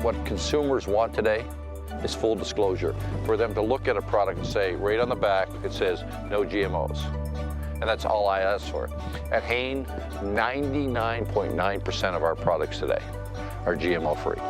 what consumers want today is full disclosure. For them to look at a product and say, right on the back, it says no GMOs. And that's all I ask for. At Hain, 99.9% of our products today are GMO free.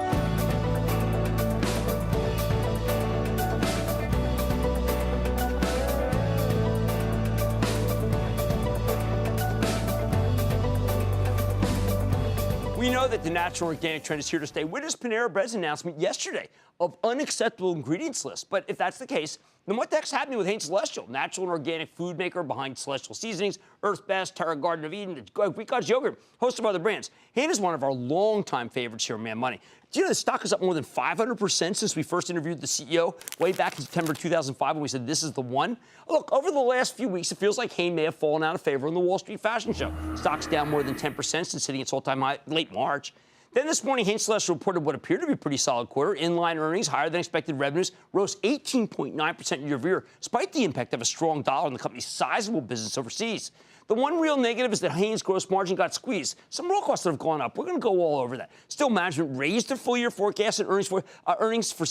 We know that the natural organic trend is here to stay. Where does Panera Bread's announcement yesterday of unacceptable ingredients list? But if that's the case, then what the heck's happening with Hain Celestial, natural and organic food maker behind Celestial Seasonings, Earth's Best, Terra Garden of Eden, Greek God's Yogurt, host of other brands? Hain is one of our longtime favorites here on Mad Money. Do you know the stock is up more than 500% since we first interviewed the CEO way back in September 2005 when we said this is the one? Look, over the last few weeks, it feels like Hain may have fallen out of favor in the Wall Street fashion show. Stock's down more than 10% since hitting its all-time high late March. Then this morning, Hain Celestial reported what appeared to be a pretty solid quarter. Inline earnings, higher than expected revenues, rose 18.9% year-over-year, despite the impact of a strong dollar on the company's sizable business overseas. The one real negative is that Hain's gross margin got squeezed. Some raw costs that have gone up. We're going to go all over that. Still, management raised their full-year forecast and raised the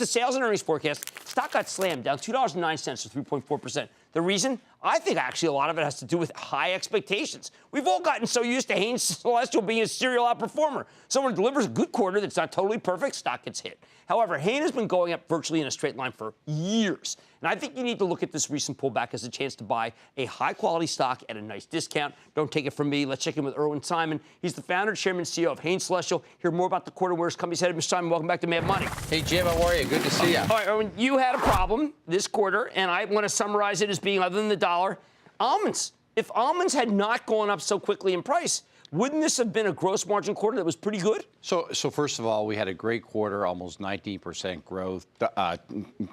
sales and earnings forecast. Stock got slammed, down $2.09 to 3.4%. The reason? I think actually a lot of it has to do with high expectations. We've all gotten so used to Hain Celestial being a serial outperformer. Someone delivers a good quarter that's not totally perfect, stock gets hit. However, Hain has been going up virtually in a straight line for years. And I think you need to look at this recent pullback as a chance to buy a high-quality stock at a nice discount. Don't take it from me. Let's check in with Irwin Simon. He's the founder, chairman, CEO of Hain Celestial. Hear more about the quarter where his company's headed. Mr. Simon, welcome back to Mad Money. Hey, Jim, how are you? Good to see you. All right, Irwin, you had a problem this quarter, and I want to summarize it as being, other than the dollar, almonds. If almonds had not gone up so quickly in price, wouldn't this have been a gross margin quarter that was pretty good? So first of all, we had a great quarter, almost 19% growth, not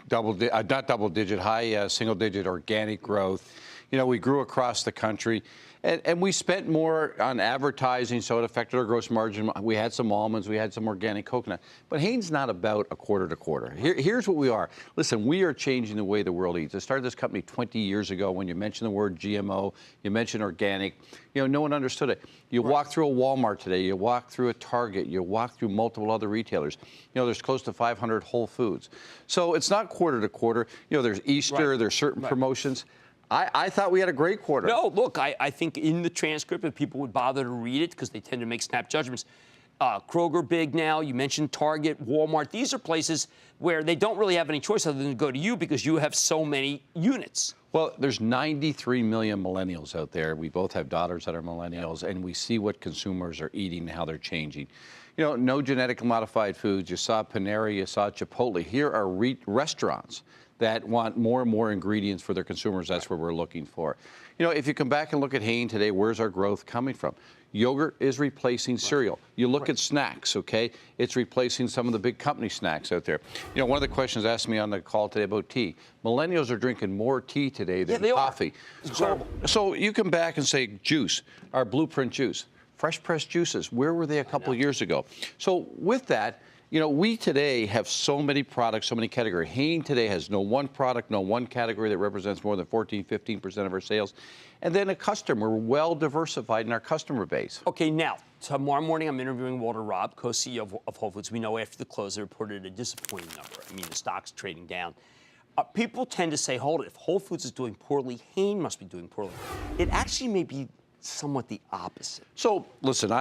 double-digit, high single-digit organic growth. You know, we grew across the country, and we spent more on advertising, so it affected our gross margin. We had some almonds, we had some organic coconut. But Hain's not about a quarter to quarter. Here's what we are. Listen, we are changing the way the world eats. I started this company 20 years ago. When you mention the word GMO, you mention organic, you know, no one understood it. You walk through a Walmart today, you walk through a Target, you walk through multiple other retailers. You know, there's close to 500 Whole Foods. So it's not quarter to quarter. You know, there's Easter, there's certain promotions. I thought we had a great quarter. No, look, I think in the transcript, if people would bother to read it, because they tend to make snap judgments, Kroger big now, you mentioned Target, Walmart. These are places where they don't really have any choice other than to go to you because you have so many units. Well, there's 93 million millennials out there. We both have daughters that are millennials, and we see what consumers are eating and how they're changing. You know, no genetically modified foods. You saw Panera, you saw Chipotle. Here are restaurants that want more and more ingredients for their consumers. That's what we're looking for. You know, if you come back and look at Hain today, where's our growth coming from? Yogurt is replacing cereal. You look at snacks, okay? It's replacing some of the big company snacks out there. You know, one of the questions asked me on the call today about tea. Millennials are drinking more tea today than coffee. So you come back and say juice, our Blueprint juice, fresh pressed juices. Where were they a couple of years ago? So with that, you know, we today have so many products, so many categories. Hain today has no one product, no one category that represents more than 14, 15% of our sales. And then a customer, we're well diversified in our customer base. Okay, now, tomorrow morning I'm interviewing Walter Robb, co-CEO of Whole Foods. We know after the close they reported a disappointing number. I mean, the stock's trading down. People tend to say, hold it, if Whole Foods is doing poorly, Hain must be doing poorly. It actually may be somewhat the opposite. So listen,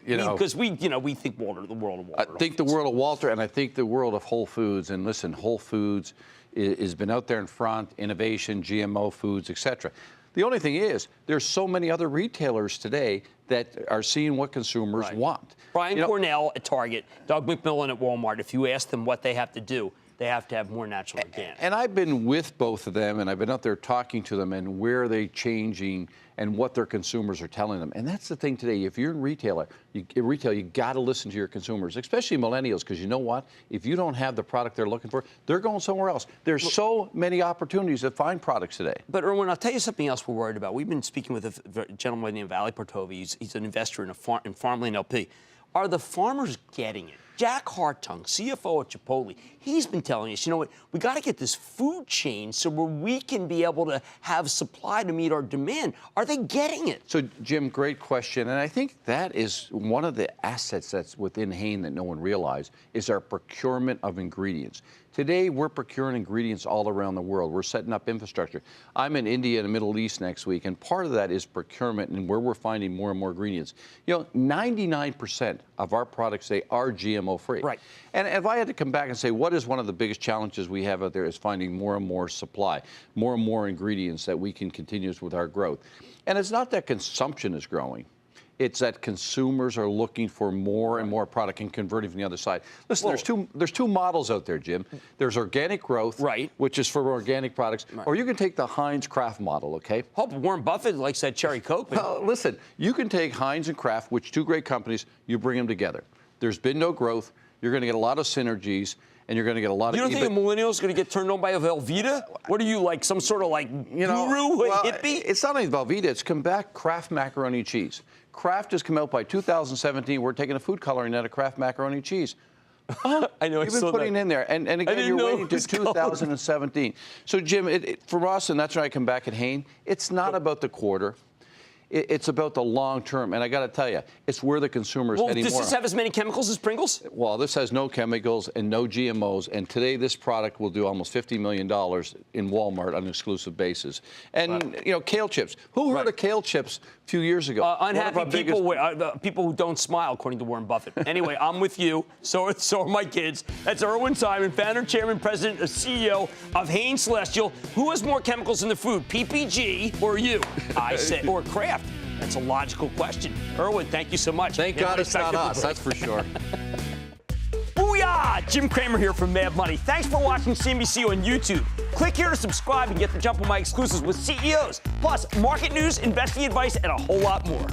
you know, because we think the world of Walter. I think the world of Walter, and I think the world of Whole Foods. And listen, Whole Foods has been out there in front, innovation, GMO foods, etc. The only thing is, there's so many other retailers today that are seeing what consumers want. Brian Cornell at Target, Doug McMillan at Walmart. If you ask them what they have to do, they have to have more natural organic. And I've been with both of them, and I've been out there talking to them, and where are they changing and what their consumers are telling them. And that's the thing today. If you're in retail, you got to listen to your consumers, especially millennials, because you know what? If you don't have the product they're looking for, they're going somewhere else. There's so many opportunities to find products today. But, Irwin, I'll tell you something else we're worried about. We've been speaking with a gentleman named Valley Portovi. He's an investor in Farmland LP. Are the farmers getting it? Jack Hartung, CFO at Chipotle, he's been telling us, you know what, we got to get this food chain so where we can be able to have supply to meet our demand. Are they getting it? So, Jim, great question. And I think that is one of the assets that's within Hain that no one realized is our procurement of ingredients. Today, we're procuring ingredients all around the world. We're setting up infrastructure. I'm in India and the Middle East next week, and part of that is procurement and where we're finding more and more ingredients. You know, 99% of our products today are GMO-free. Right. And if I had to come back and say, what is one of the biggest challenges we have out there is finding more and more supply, more and more ingredients that we can continue with our growth. And it's not that consumption is growing. It's that consumers are looking for more and more product and converting from the other side. Listen, there's two models out there, Jim. There's organic growth, right, which is for organic products, right, or you can take the Heinz Kraft model, okay? Hope Warren Buffett likes that cherry Coke. Well, listen, you can take Heinz and Kraft, which two great companies, you bring them together. There's been no growth. You're going to get a lot of synergies. And you're going to get a lot of. You don't think a millennial is going to get turned on by a Velveeta? What are you, like some sort of like guru hippie? It's not only Velveeta. It's come back Kraft macaroni and cheese. Kraft has come out by 2017. We're taking a food coloring out of Kraft macaroni and cheese. Oh, I know. You've been putting in there, and again, you're waiting to 2017. So, Jim, for us, and that's why I come back at Hain. It's not about the quarter. It's about the long term, and I got to tell you, it's where the consumer is heading more. Does this have as many chemicals as Pringles? Well, this has no chemicals and no GMOs, and today this product will do almost $50 million in Walmart on an exclusive basis. And, you know, kale chips. Who heard of kale chips a few years ago? Unhappy people, people who don't smile, according to Warren Buffett. Anyway, I'm with you. So are my kids. That's Irwin Simon, founder, chairman, president, and CEO of Hain Celestial. Who has more chemicals in the food, PPG or you? I say, or Kraft. That's a logical question. Irwin, thank you so much. Thank God it's not us, that's for sure. Booyah! Jim Cramer here from Mad Money. Thanks for watching CNBC on YouTube. Click here to subscribe and get the jump on my exclusives with CEOs, plus market news, investing advice, and a whole lot more.